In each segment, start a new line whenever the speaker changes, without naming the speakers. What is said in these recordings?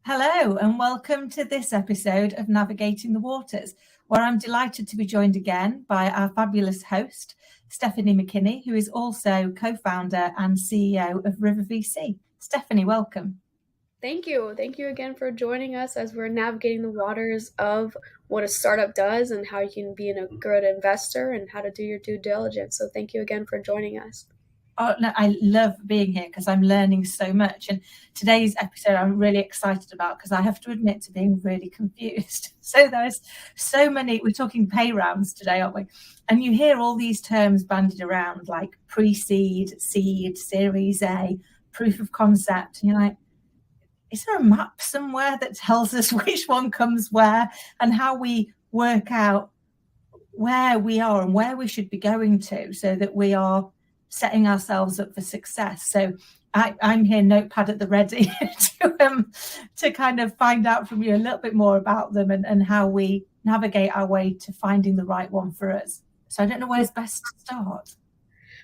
Hello and welcome to this episode of Navigating the Waters, where I'm delighted to be joined again by our fabulous host, Stephanie Mckinney, who is also co-founder and CEO of River VC. Stephanie, welcome.
Thank you. Thank you again for joining us as we're navigating the waters of what a startup does and how you can be a good investor and how to do your due diligence. So thank you again for joining us.
Oh, no, I love being here because I'm learning so much. And today's episode I'm really excited about because I have to admit to being really confused. So there's so many, we're talking Payrounds today, aren't we? And you hear all these terms bandied around like pre-seed, seed, Series A, proof of concept. And you're like, is there a map somewhere that tells us which one comes where and how we work out where we are and where we should be going to so that we are setting ourselves up for success? So I'm here, notepad at the ready, to kind of find out from you a little bit more about them and how we navigate our way to finding the right one for us. So I don't know where's best to start.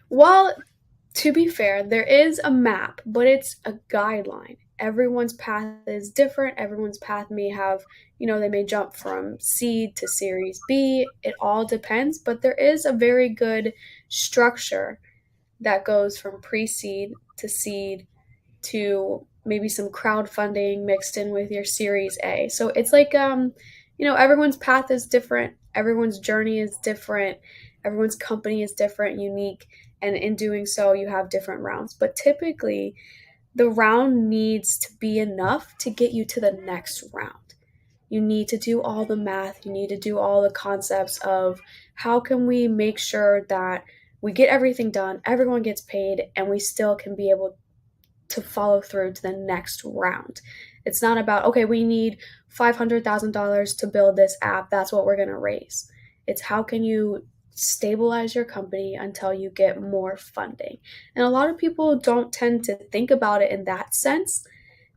Well, to be fair, there is a map, but it's a guideline. Everyone's path is different. Everyone's path may have, they may jump from seed to Series B. It all depends, but there is a very good structure that goes from pre-seed to seed to maybe some crowdfunding mixed in with your Series A. So it's like everyone's path is different, everyone's journey is different, everyone's company is different, unique, and in doing so you have different rounds. But typically the round needs to be enough to get you to the next round. You need to do all the math, you need to do all the concepts of how can we make sure that we get everything done, everyone gets paid, and we still can be able to follow through to the next round. It's not about, okay, we need $500,000 to build this app, that's what we're going to raise. It's how can you stabilize your company until you get more funding. And a lot of people don't tend to think about it in that sense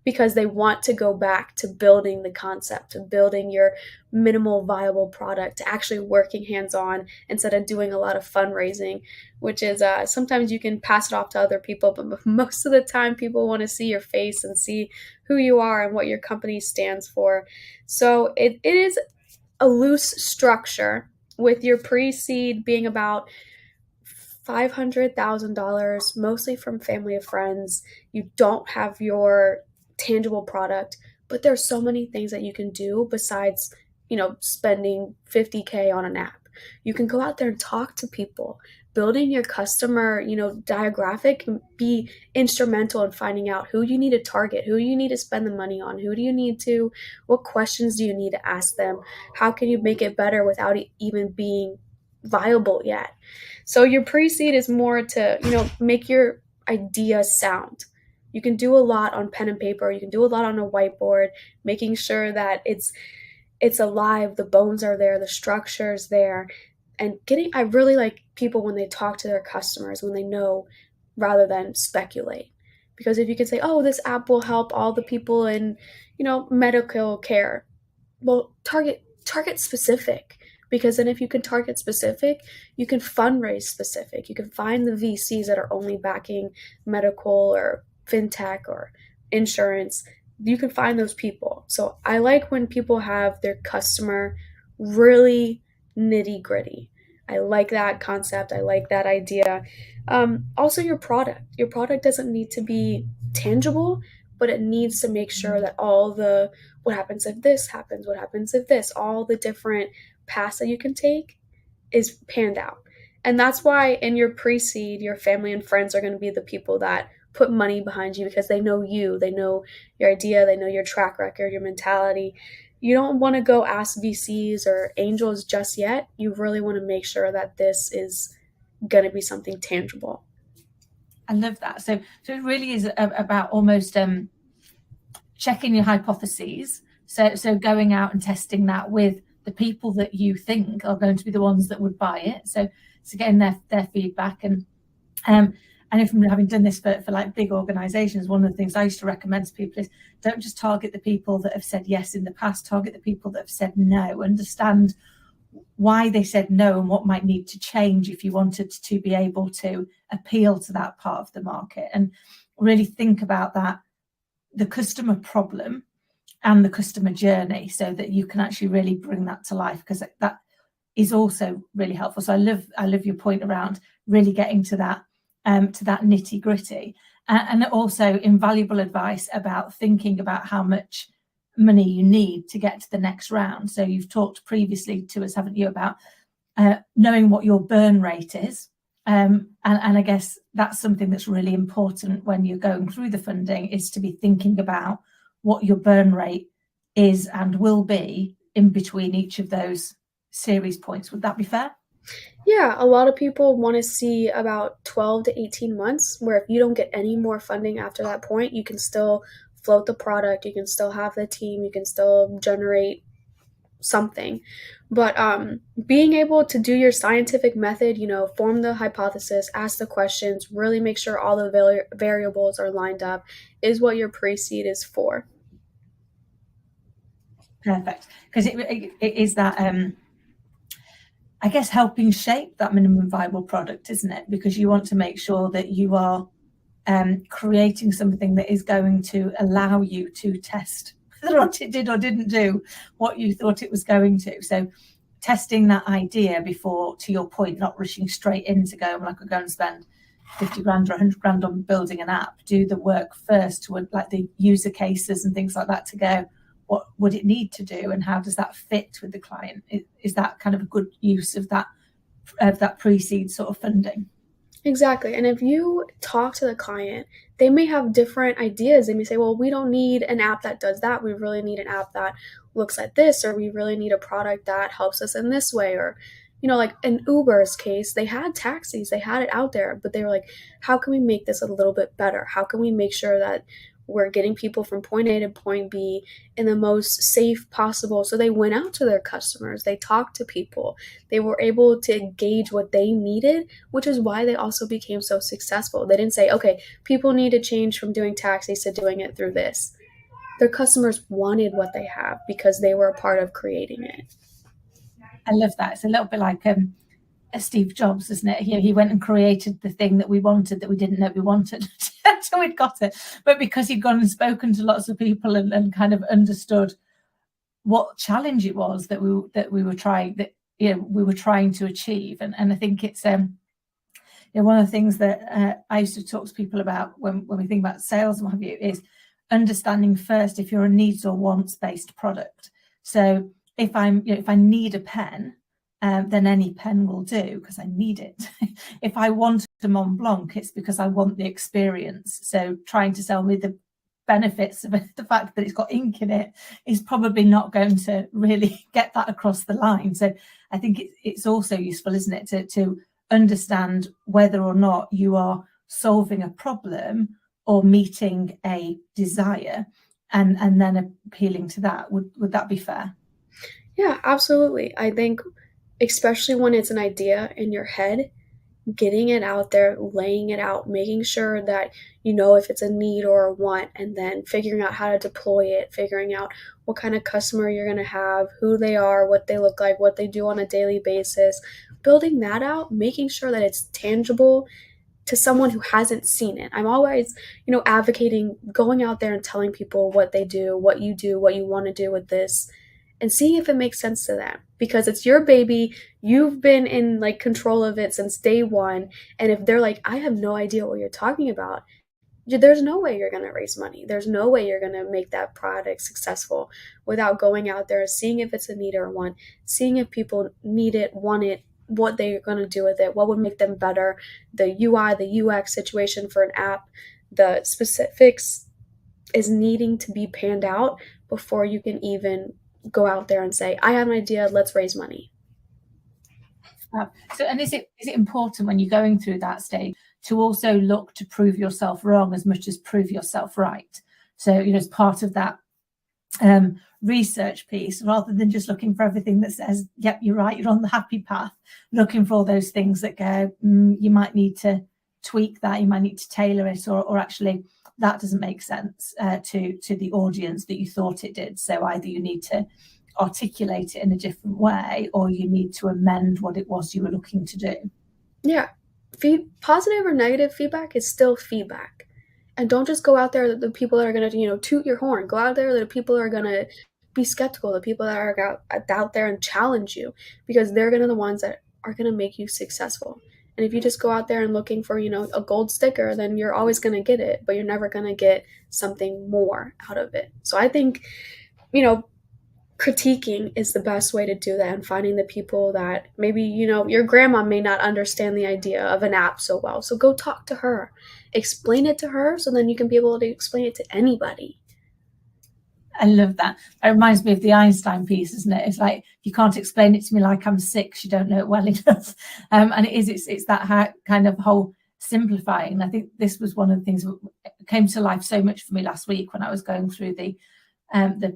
because they want to go back to building the concept, to building your minimal viable product, to actually working hands-on instead of doing a lot of fundraising, which is sometimes you can pass it off to other people, but most of the time people want to see your face and see who you are and what your company stands for. So it is a loose structure with your pre-seed being about $500,000, mostly from family and friends. You don't have your tangible product, but there's so many things that you can do besides, spending $50K on an app. You can go out there and talk to people. Building your customer, demographic can be instrumental in finding out who you need to target, who you need to spend the money on, what questions do you need to ask them, how can you make it better without it even being viable yet. So your pre-seed is more to, make your idea sound. You can do a lot on pen and paper. You can do a lot on a whiteboard, making sure that it's alive, the bones are there, the structure's there. And I really like people when they talk to their customers, when they know rather than speculate. Because if you can say, oh, this app will help all the people in, medical care, well, target specific. Because then if you can target specific, you can fundraise specific. You can find the VCs that are only backing medical or fintech or insurance. You can find those people. So I like when people have their customer really nitty gritty. I like that concept. I like that idea. Also, your product. Your product doesn't need to be tangible, but it needs to make sure that what happens if this happens, what happens if this, all the different paths that you can take is panned out. And that's why in your pre-seed, your family and friends are going to be the people that put money behind you because they know you, they know your idea, they know your track record, your mentality. You don't want to go ask VCs or angels just yet. You really want to make sure that this is going to be something tangible.
I love that. So it really is about almost checking your hypotheses. So going out and testing that with the people that you think are going to be the ones that would buy it. So getting their feedback and if I'm having done this for like big organizations, one of the things I used to recommend to people is don't just target the people that have said yes in the past, target the people that have said no. Understand why they said no and what might need to change if you wanted to be able to appeal to that part of the market, and really think about that, the customer problem and the customer journey, so that you can actually really bring that to life, because that is also really helpful. So I love your point around really getting to that nitty gritty, and also invaluable advice about thinking about how much money you need to get to the next round. So you've talked previously to us, haven't you, about knowing what your burn rate is. And I guess that's something that's really important when you're going through the funding, is to be thinking about what your burn rate is and will be in between each of those series points. Would that be fair?
Yeah, a lot of people want to see about 12 to 18 months, where if you don't get any more funding after that point, you can still float the product, you can still have the team, you can still generate something. But being able to do your scientific method, form the hypothesis, ask the questions, really make sure all the variables are lined up, is what your pre-seed is for.
Perfect. Because it is that, I guess, helping shape that minimum viable product, isn't it? Because you want to make sure that you are creating something that is going to allow you to test whether or not it did or didn't do what you thought it was going to. So testing that idea before, to your point, not rushing straight in to go, like, we're going to spend 50 grand or 100 grand on building an app. Do the work first, to like the user cases and things like that, to go, what would it need to do, and how does that fit with the client? Is that kind of a good use of that pre-seed sort of funding?
Exactly. And if you talk to the client, they may have different ideas. They may say, well, we don't need an app that does that. We really need an app that looks like this, or we really need a product that helps us in this way. Or, like in Uber's case, they had taxis, they had it out there, but they were like, how can we make this a little bit better? How can we make sure that we're getting people from point A to point B in the most safe possible? So they went out to their customers, they talked to people, they were able to gauge what they needed, which is why they also became so successful. They didn't say, okay, people need to change from doing taxis to doing it through this. Their customers wanted what they have because they were a part of creating it.
I love that. It's a little bit like Steve Jobs, isn't it? He went and created the thing that we wanted, that we didn't know we wanted until we'd got it. But because he'd gone and spoken to lots of people and kind of understood what challenge it was that we were trying to achieve. And I think it's one of the things that I used to talk to people about when we think about sales and what have you, is understanding first if you're a needs or wants based product. So if I need a pen, then any pen will do because I need it. If I want a Mont Blanc, it's because I want the experience. So trying to sell me the benefits of the fact that it's got ink in it is probably not going to really get that across the line. So I think it's also useful, isn't it, to understand whether or not you are solving a problem or meeting a desire, and then appealing to that. Would that be fair?
Yeah, absolutely. I think especially when it's an idea in your head, getting it out there, laying it out, making sure that you know if it's a need or a want, and then figuring out how to deploy it, figuring out what kind of customer you're going to have, who they are, what they look like, what they do on a daily basis, building that out, making sure that it's tangible to someone who hasn't seen it. I'm always, advocating going out there and telling people what they do, what you want to do with this, and seeing if it makes sense to them, because it's your baby. You've been in control of it since day one. And if they're like, I have no idea what you're talking about, there's no way you're going to raise money. There's no way you're going to make that product successful without going out there, seeing if it's a need or a want, seeing if people need it, want it, what they're going to do with it, what would make them better, the UI, the UX situation for an app, the specifics is needing to be panned out before you can even go out there and say, I have an idea, let's raise money.
So, and is it important when you're going through that stage to also look to prove yourself wrong as much as prove yourself right? So, as part of that research piece, rather than just looking for everything that says, yep, you're right, you're on the happy path, looking for all those things that go, you might need to tweak that, you might need to tailor it, or actually that doesn't make sense to the audience that you thought it did. So either you need to articulate it in a different way, or you need to amend what it was you were looking to do.
Yeah. Positive or negative feedback is still feedback. And don't just go out there the people that are going to, toot your horn. Go out there the people that are going to be skeptical, the people that are out there and challenge you, because they're going to the ones that are going to make you successful. And if you just go out there and looking for, a gold sticker, then you're always going to get it, but you're never going to get something more out of it. So I think, critiquing is the best way to do that, and finding the people that maybe, your grandma may not understand the idea of an app so well. So go talk to her, explain it to her, so then you can be able to explain it to anybody.
I love that. It reminds me of the Einstein piece, isn't it? It's like, you can't explain it to me like I'm 6. You don't know it well enough. And it's that kind of whole simplifying. I think this was one of the things that came to life so much for me last week when I was going through the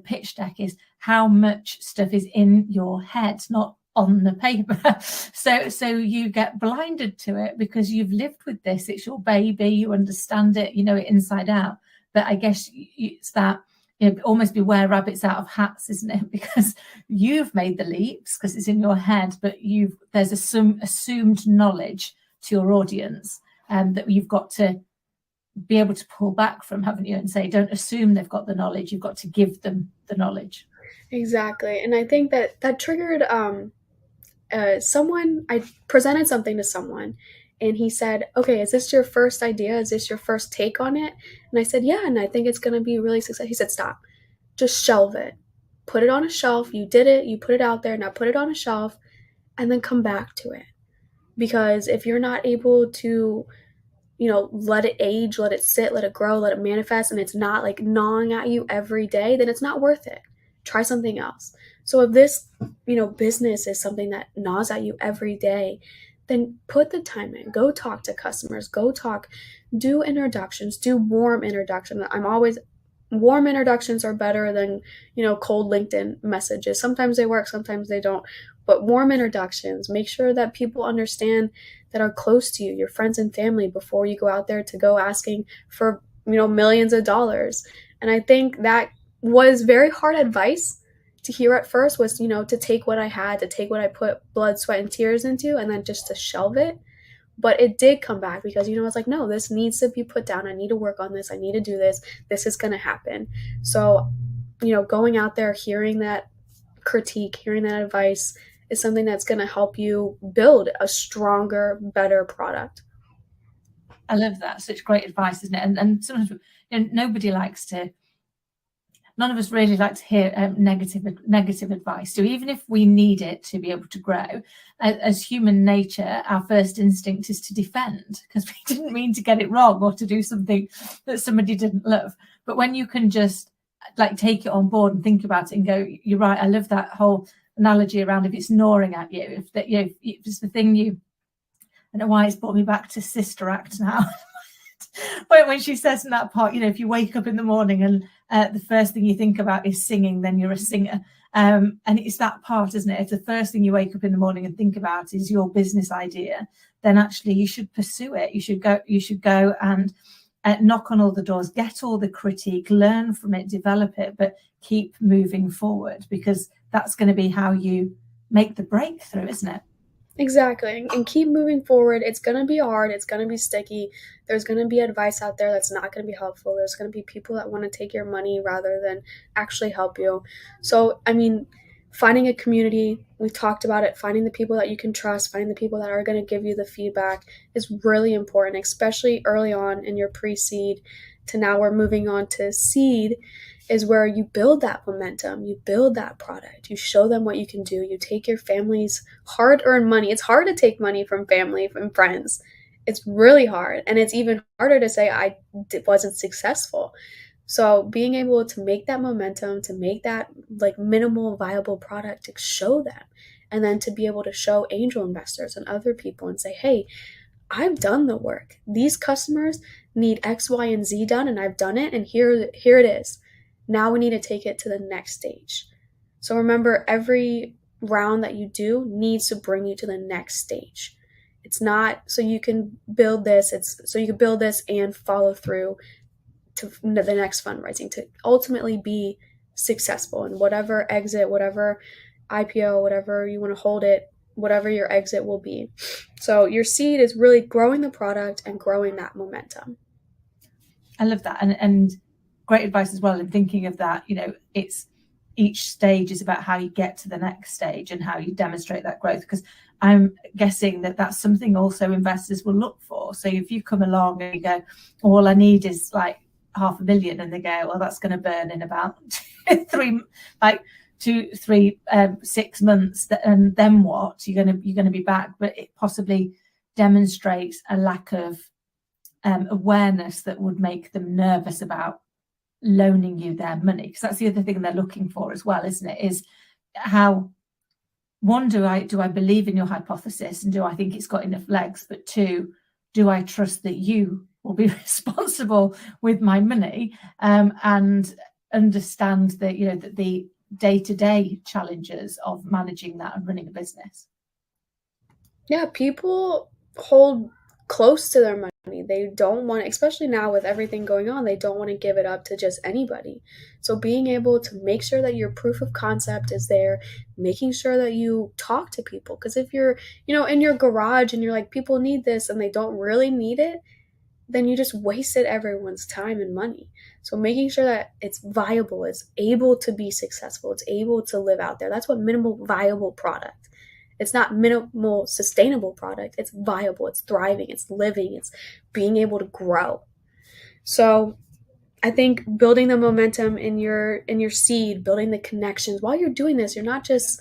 pitch deck, is how much stuff is in your head, not on the paper. So you get blinded to it because you've lived with this. It's your baby. You understand it. You know it inside out. But I guess it's that, almost beware rabbits out of hats, isn't it? Because you've made the leaps because it's in your head, but there's assumed knowledge to your audience that you've got to be able to pull back from, haven't you? And say, don't assume they've got the knowledge. You've got to give them the knowledge.
Exactly. And I think that triggered someone. I presented something to someone, and he said, okay, is this your first idea? Is this your first take on it? And I said, yeah, and I think it's going to be really successful. He said, stop, just shelve it. Put it on a shelf. You did it. You put it out there. Now put it on a shelf and then come back to it. Because if you're not able to, let it age, let it sit, let it grow, let it manifest, and it's not like gnawing at you every day, then it's not worth it. Try something else. So if this, business is something that gnaws at you every day, then put the time in. Go talk to customers. Do introductions. Do warm introductions. Warm introductions are better than, cold LinkedIn messages. Sometimes they work, sometimes they don't. But warm introductions, make sure that people understand that are close to you, your friends and family, before you go out there to go asking for, millions of dollars. And I think that was very hard advice to hear at first, was, to take what I had, to take what I put blood, sweat, and tears into, and then just to shelve it. But it did come back because, it's like, no, this needs to be put down. I need to work on this. I need to do this. This is going to happen. So, going out there, hearing that critique, hearing that advice is something that's going to help you build a stronger, better product.
I love that. Such great advice, isn't it? And sometimes none of us really like to hear negative advice. So even if we need it to be able to grow, as human nature, our first instinct is to defend, because we didn't mean to get it wrong or to do something that somebody didn't love. But when you can just take it on board and think about it and go, you're right. I love that whole analogy around, if it's gnawing at you, if it's the thing I don't know why it's brought me back to Sister Act now. When she says in that part, if you wake up in the morning and the first thing you think about is singing, then you're a singer. And it's that part, isn't it? If the first thing you wake up in the morning and think about is your business idea, then actually you should pursue it. You should go and knock on all the doors, get all the critique, learn from it, develop it, but keep moving forward, because that's going to be how you make the breakthrough, isn't it?
Exactly. And keep moving forward. It's going to be hard. It's going to be sticky. There's going to be advice out there that's not going to be helpful. There's going to be people that want to take your money rather than actually help you. So, finding a community, we talked about it, finding the people that you can trust, finding the people that are going to give you the feedback is really important, especially early on in your pre-seed to now we're moving on to seed, is where you build that momentum, you build that product, you show them what you can do, you take your family's hard-earned money. It's hard to take money from family, from friends. It's really hard. And it's even harder to say I wasn't successful. So being able to make that momentum, to make that minimal viable product, to show them, and then to be able to show angel investors and other people and say, hey, I've done the work. These customers need X, Y, and Z done, and I've done it, and here it is. Now we need to take it to the next stage. So remember, every round that you do needs to bring you to the next stage. It's not so you can build this, it's so you can build this and follow through to the next fundraising to ultimately be successful in whatever exit, whatever IPO, whatever you want to hold it, whatever your exit will be. So your seed is really growing the product and growing that momentum.
I love that, and great advice as well in thinking of that. It's each stage is about how you get to the next stage and how you demonstrate that growth, because I'm guessing that that's something also investors will look for. So if you come along and you go, all I need is like 500,000, and they go, well, that's going to burn in about 6 months, and then what? You're going to be back. But it possibly demonstrates a lack of awareness that would make them nervous about loaning you their money, because that's the other thing they're looking for as well, isn't it? Is how, one, do I believe in your hypothesis, and do I think it's got enough legs? But two, do I trust that you will be responsible with my money, and understand that that the day-to-day challenges of managing that and running a business?
Yeah, people hold close to their money. They don't want, especially now with everything going on, they don't want to give it up to just anybody. So being able to make sure that your proof of concept is there, making sure that you talk to people. Because if you're, in your garage and you're like, people need this and they don't really need it, then you just wasted everyone's time and money. So making sure that it's viable, it's able to be successful, it's able to live out there. That's what minimal viable product. It's not minimal sustainable product. It's viable, it's thriving, it's living, it's being able to grow. So I think building the momentum in your seed, building the connections while you're doing this, you're not just,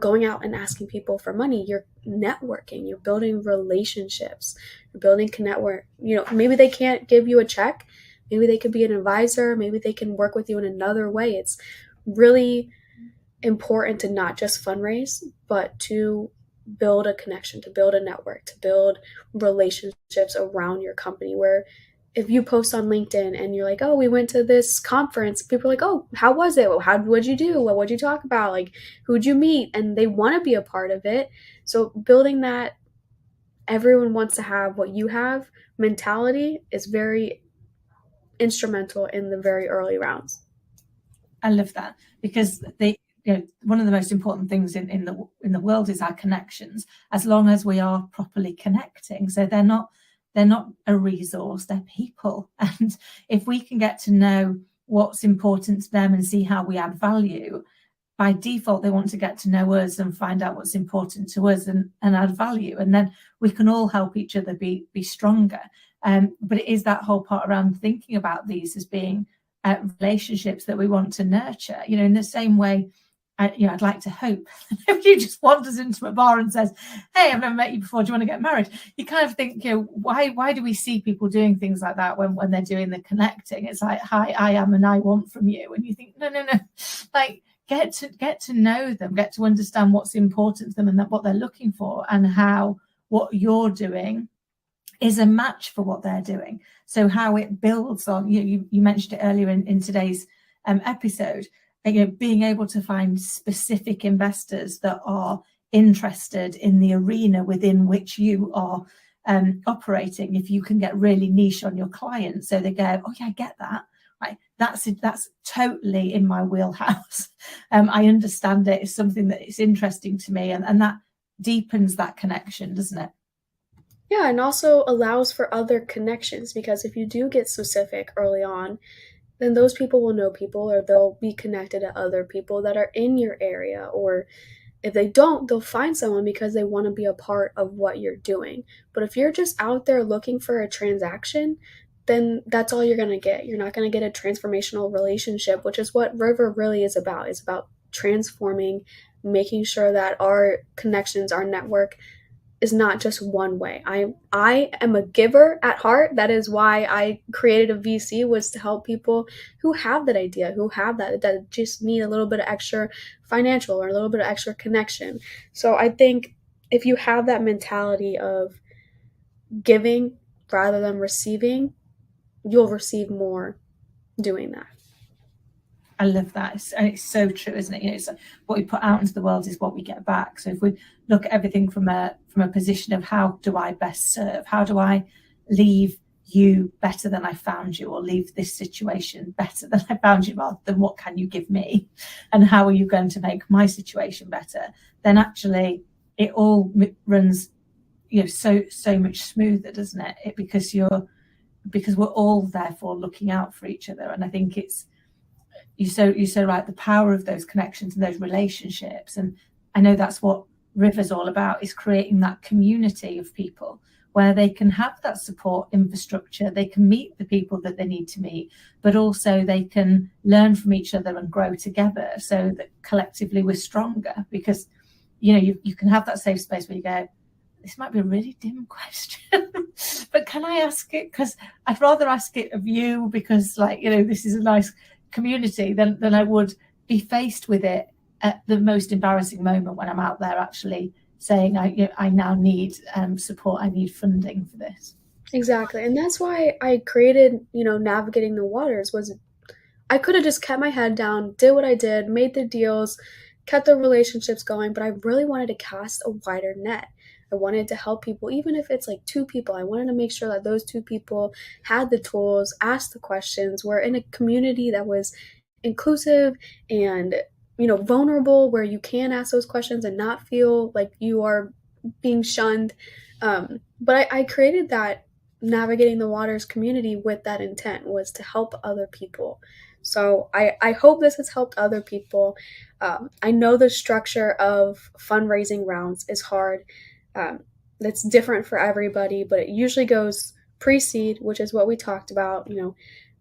going out and asking people for money. You're networking, you're building relationships, you're building maybe they can't give you a check. Maybe they could be an advisor. Maybe they can work with you in another way. It's really important to not just fundraise, but to build a connection, to build a network, to build relationships around your company, where if you post on LinkedIn and you're like, oh, we went to this conference, people are like, oh, how was it? What'd you do? What'd you talk about? Like, who'd you meet? And they want to be a part of it. So building that everyone wants to have what you have mentality is very instrumental in the very early rounds.
I love that, because one of the most important things in the world is our connections, as long as we are properly connecting. So they're not a resource, they're people. And if we can get to know what's important to them and see how we add value, by default, they want to get to know us and find out what's important to us and add value. And then we can all help each other be stronger. But it is that whole part around thinking about these as being relationships that we want to nurture, in the same way. I'd like to hope if you just wanders into a bar and says, hey, I've never met you before, do you want to get married? You kind of think, why do we see people doing things like that when they're doing the connecting? It's like, hi, I am and I want from you. And you think, no. Like, get to know them, get to understand what's important to them and what they're looking for, and how what you're doing is a match for what they're doing. So how it builds on, you mentioned it earlier in today's episode, being able to find specific investors that are interested in the arena within which you are operating. If you can get really niche on your clients, so they go, oh yeah, I get that, right? That's totally in my wheelhouse. I understand it. It's something that is interesting to me, and that deepens that connection, doesn't it?
Yeah, and also allows for other connections, because if you do get specific early on, then those people will know people, or they'll be connected to other people that are in your area. Or if they don't, they'll find someone because they want to be a part of what you're doing. But if you're just out there looking for a transaction, then that's all you're going to get. You're not going to get a transformational relationship, which is what River really is about. It's about transforming, making sure that our connections, our network, is not just one way. I am a giver at heart. That is why I created a VC, was to help people who have that idea, who have that just need a little bit of extra financial or a little bit of extra connection. So I think if you have that mentality of giving rather than receiving, you'll receive more doing that.
I love that. It's so true, isn't it? It's what we put out into the world is what we get back. So if we look at everything from a position of how do I best serve, how do I leave you better than I found you, or leave this situation better than I found you, rather than what can you give me and how are you going to make my situation better, then actually it all runs so much smoother, doesn't it? Because you're because we're all therefore looking out for each other. And I think it's, you're so right, the power of those connections and those relationships. And I know that's what River's all about, is creating that community of people where they can have that support infrastructure, they can meet the people that they need to meet, but also they can learn from each other and grow together, so that collectively we're stronger. Because you can have that safe space where you go, this might be a really dim question, but can I ask it? Because I'd rather ask it of you, because this is a nice community, than I would be faced with it at the most embarrassing moment when I'm out there actually saying I now need support, I need funding for this.
Exactly. And that's why I created, Navigating the Waters. Was I could have just kept my head down, did what I did, made the deals, kept the relationships going, but I really wanted to cast a wider net. I wanted to help people, even if it's like 2 people. I wanted to make sure that those 2 people had the tools, asked the questions, were in a community that was inclusive and, vulnerable, where you can ask those questions and not feel like you are being shunned. But I created that Navigating the Waters community with that intent, was to help other people. So I hope this has helped other people. I know the structure of fundraising rounds is hard. It's different for everybody, but it usually goes pre-seed, which is what we talked about,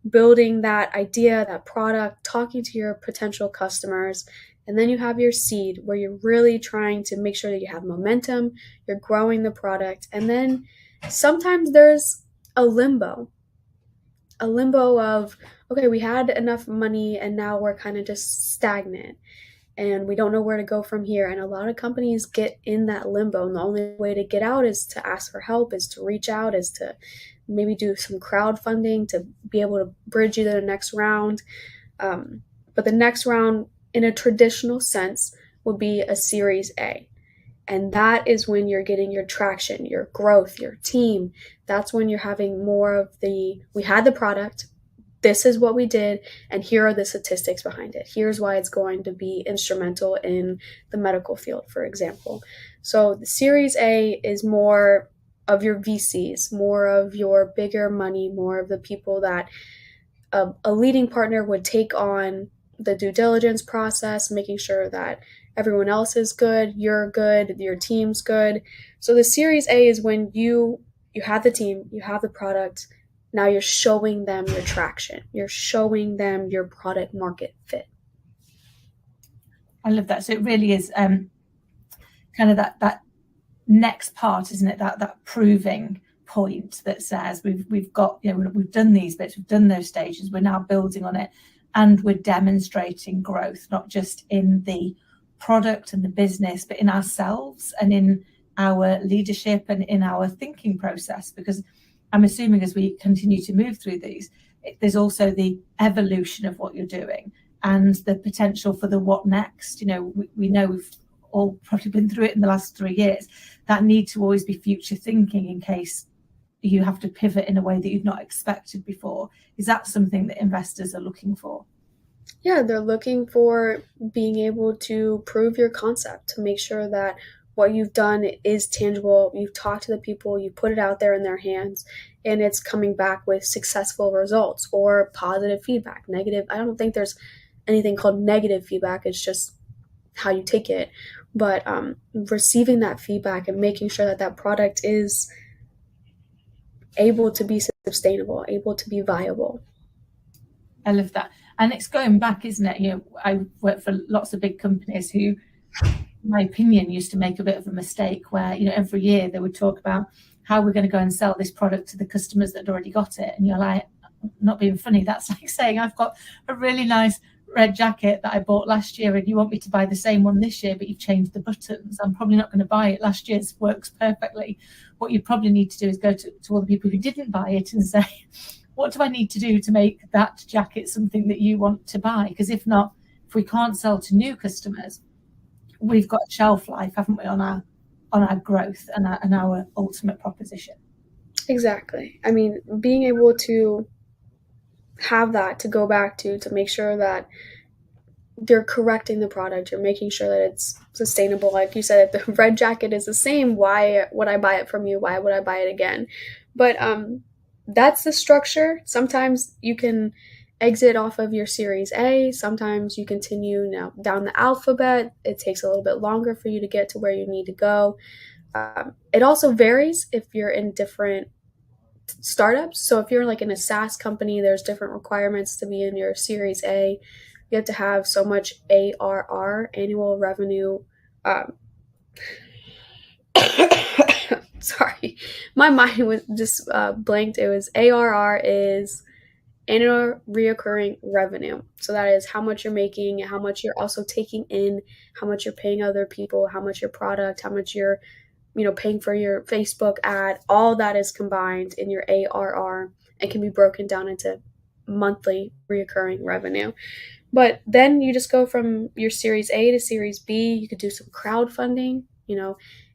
building that idea, that product, talking to your potential customers. And then you have your seed, where you're really trying to make sure that you have momentum, you're growing the product. And then sometimes there's a limbo of, okay, we had enough money and now we're kind of just stagnant and we don't know where to go from here. And a lot of companies get in that limbo, and the only way to get out is to ask for help, is to reach out, is to maybe do some crowdfunding to be able to bridge you to the next round. But the next round, in a traditional sense, would be a Series A. And that is when you're getting your traction, your growth, your team. That's when you're having more of we had the product, this is what we did, and here are the statistics behind it. Here's why it's going to be instrumental in the medical field, for example. So the Series A is more of your VCs, more of your bigger money, more of the people that a leading partner would take on the due diligence process, making sure that everyone else is good, you're good, your team's good. So the Series A is when you have the team, you have the product. Now you're showing them your traction. You're showing them your product market fit.
I love that. So it really is kind of that next part, isn't it? That proving point that says we've got, we've done these bits, we've done those stages, we're now building on it, and we're demonstrating growth, not just in the product and the business, but in ourselves and in our leadership and in our thinking process. Because I'm assuming as we continue to move through these, there's also the evolution of what you're doing and the potential for the what next. We know we've all probably been through it in the last 3 years, that need to always be future thinking in case you have to pivot in a way that you've not expected before. Is that something that investors are looking for?
Yeah, they're looking for being able to prove your concept, to make sure that what you've done is tangible. You've talked to the people, you put it out there in their hands, and it's coming back with successful results or positive feedback. Negative, I don't think there's anything called negative feedback. It's just how you take it. But receiving that feedback and making sure that that product is able to be sustainable, able to be viable.
I love that. And it's going back, isn't it? I work for lots of big companies who, in my opinion, used to make a bit of a mistake where, every year they would talk about how we're going to go and sell this product to the customers that had already got it. And you're like, not being funny, that's like saying I've got a really nice red jacket that I bought last year and you want me to buy the same one this year, but you've changed the buttons. I'm probably not going to buy it. Last year's works perfectly. What you probably need to do is go to all the people who didn't buy it and say, what do I need to do to make that jacket something that you want to buy? Because if not, if we can't sell to new customers, we've got shelf life, haven't we, on our growth and our ultimate proposition.
Exactly. I mean, being able to have that to go back to make sure that you're correcting the product, you're making sure that it's sustainable. Like you said, if the red jacket is the same, why would I buy it from you? Why would I buy it again? But that's the structure. Sometimes you can exit off of your Series A. Sometimes you continue now down the alphabet. It takes a little bit longer for you to get to where you need to go. It also varies if you're in different startups. So if you're like in a SaaS company, there's different requirements to be in your Series A. You have to have so much ARR, annual revenue. Um, sorry, my mind was just blanked. It was ARR is annual reoccurring revenue. So that is how much you're making, how much you're also taking in, how much you're paying other people, how much your product, how much you're paying for your Facebook ad. All that is combined in your ARR and can be broken down into monthly reoccurring revenue. But then you just go from your Series A to Series B. You could do some crowdfunding.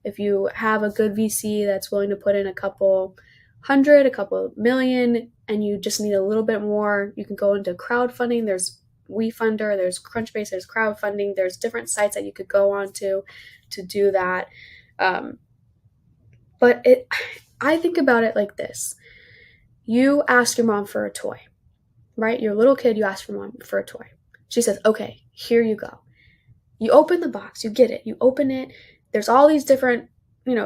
If you have a good VC that's willing to put in a couple hundred, a couple million, and you just need a little bit more, you can go into crowdfunding. There's WeFunder, there's Crunchbase, there's crowdfunding. There's different sites that you could go on to do that. But I think about it like this. You ask your mom for a toy, right? You're a little kid, you ask your mom for a toy. She says, okay, here you go. You open the box, you get it, you open it. There's all these different,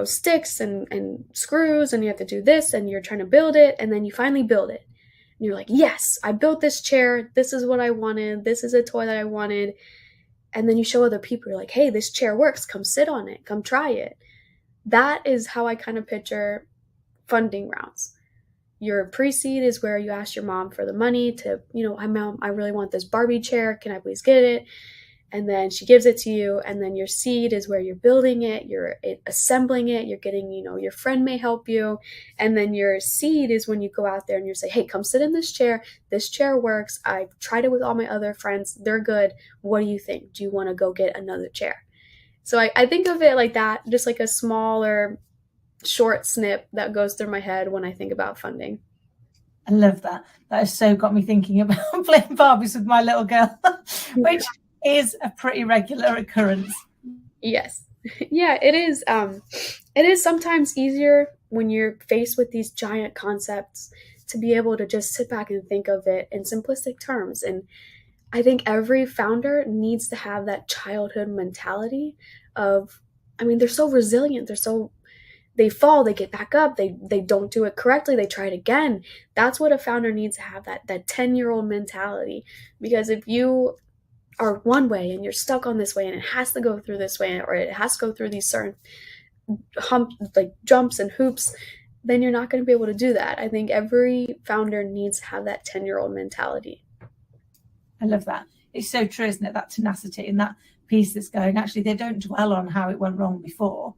sticks and screws, and you have to do this, and you're trying to build it, and then you finally build it. And you're like, yes, I built this chair. This is what I wanted. This is a toy that I wanted. And then you show other people, you're like, hey, this chair works. Come sit on it. Come try it. That is how I kind of picture funding rounds. Your pre-seed is where you ask your mom for the money to, Mom, I really want this Barbie chair. Can I please get it? And then she gives it to you. And then your seed is where you're building it, you're assembling it, you're getting, your friend may help you. And then your seed is when you go out there and you say, hey, come sit in this chair. This chair works. I've tried it with all my other friends. They're good. What do you think? Do you want to go get another chair? So I think of it like that, just like a smaller, short snip that goes through my head when I think about funding.
I love that. That has so got me thinking about playing Barbies with my little girl, which is a pretty regular occurrence.
Yes. Yeah, it is. It is sometimes easier when you're faced with these giant concepts to be able to just sit back and think of it in simplistic terms. And I think every founder needs to have that childhood mentality of, they're so resilient. They fall, they get back up, they don't do it correctly, they try it again. That's what a founder needs to have, that 10-year-old mentality. Because if you are one way and you're stuck on this way and it has to go through this way, or it has to go through these certain jumps and hoops, then you're not going to be able to do that. I think every founder needs to have that 10-year-old mentality.
I love that. It's so true, isn't it? That tenacity and that piece that's going, actually, they don't dwell on how it went wrong before.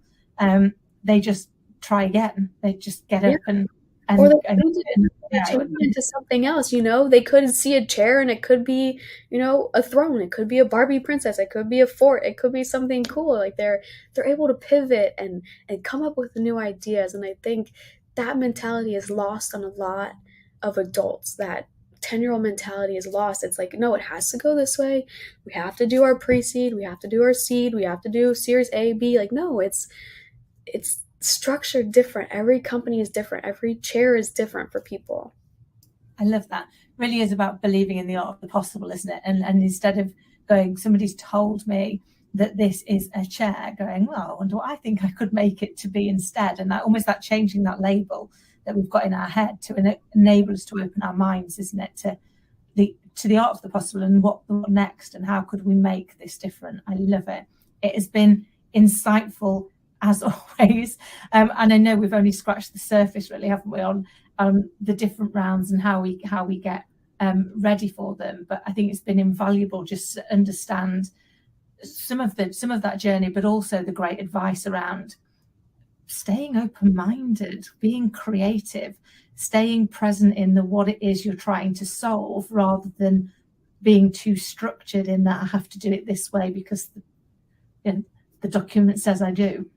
They just try again. They just get up and
or they change it into something else. They could see a chair and it could be, a throne. It could be a Barbie princess. It could be a fort. It could be something cool. Like they're able to pivot and come up with new ideas. And I think that mentality is lost on a lot of adults. That 10-year-old mentality is lost. It's like, no, it has to go this way. We have to do our pre-seed. We have to do our seed. We have to do Series A, B. Like, no, it's structured different. Every company is different. Every chair is different for people.
I love that. Really is about believing in the art of the possible, isn't it? And instead of going, somebody's told me that this is a chair, going, well, I wonder what I think I could make it to be instead. And that almost that changing that label that we've got in our head to enable us to open our minds, isn't it? To the art of the possible and what next and how could we make this different. I love it. It has been insightful as always. And I know we've only scratched the surface, really, haven't we, on the different rounds and how we get ready for them. But I think it's been invaluable just to understand some of that journey, but also the great advice around staying open-minded, being creative, staying present in what it is you're trying to solve, rather than being too structured in that I have to do it this way because the document says I do.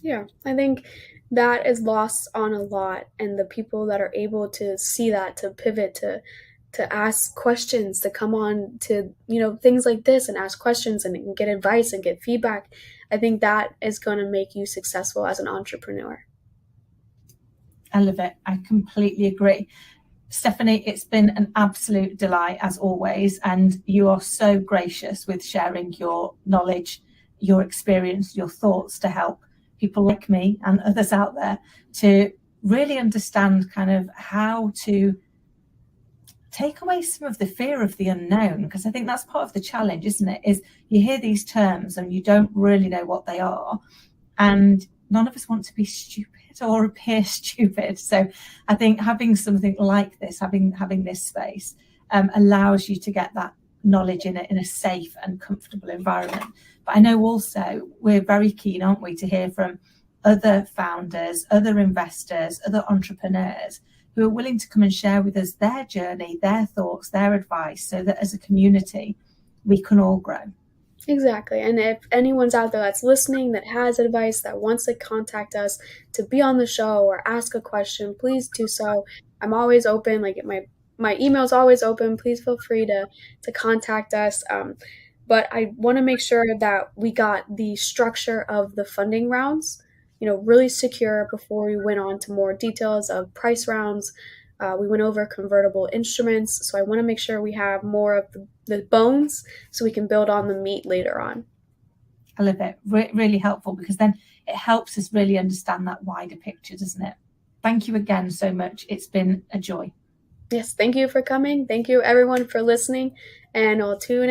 Yeah, I think that is lost on a lot, and the people that are able to see that, to pivot, to ask questions, to come on to things like this and ask questions and get advice and get feedback, I think that is going to make you successful as an entrepreneur.
I love it. I completely agree. Stephanie, it's been an absolute delight as always, and you are so gracious with sharing your knowledge, your experience, your thoughts to help people like me and others out there to really understand kind of how to take away some of the fear of the unknown, because I think that's part of the challenge, isn't it? Is you hear these terms and you don't really know what they are, and none of us want to be stupid or appear stupid. So I think having something like this, having this space, allows you to get that knowledge in a safe and comfortable environment. But I know also we're very keen, aren't we, to hear from other founders, other investors, other entrepreneurs who are willing to come and share with us their journey, their thoughts, their advice, so that as a community we can all grow.
Exactly. And if anyone's out there that's listening, that has advice, that wants to contact us to be on the show or ask a question, please do so. I'm always open. Like my email's always open. Please feel free to contact us. But I want to make sure that we got the structure of the funding rounds, really secure before we went on to more details of price rounds. We went over convertible instruments. So I want to make sure we have more of the bones so we can build on the meat later on.
I love it. Really helpful, because then it helps us really understand that wider picture, doesn't it? Thank you again so much. It's been a joy.
Yes, thank you for coming. Thank you everyone for listening, and I'll tune in.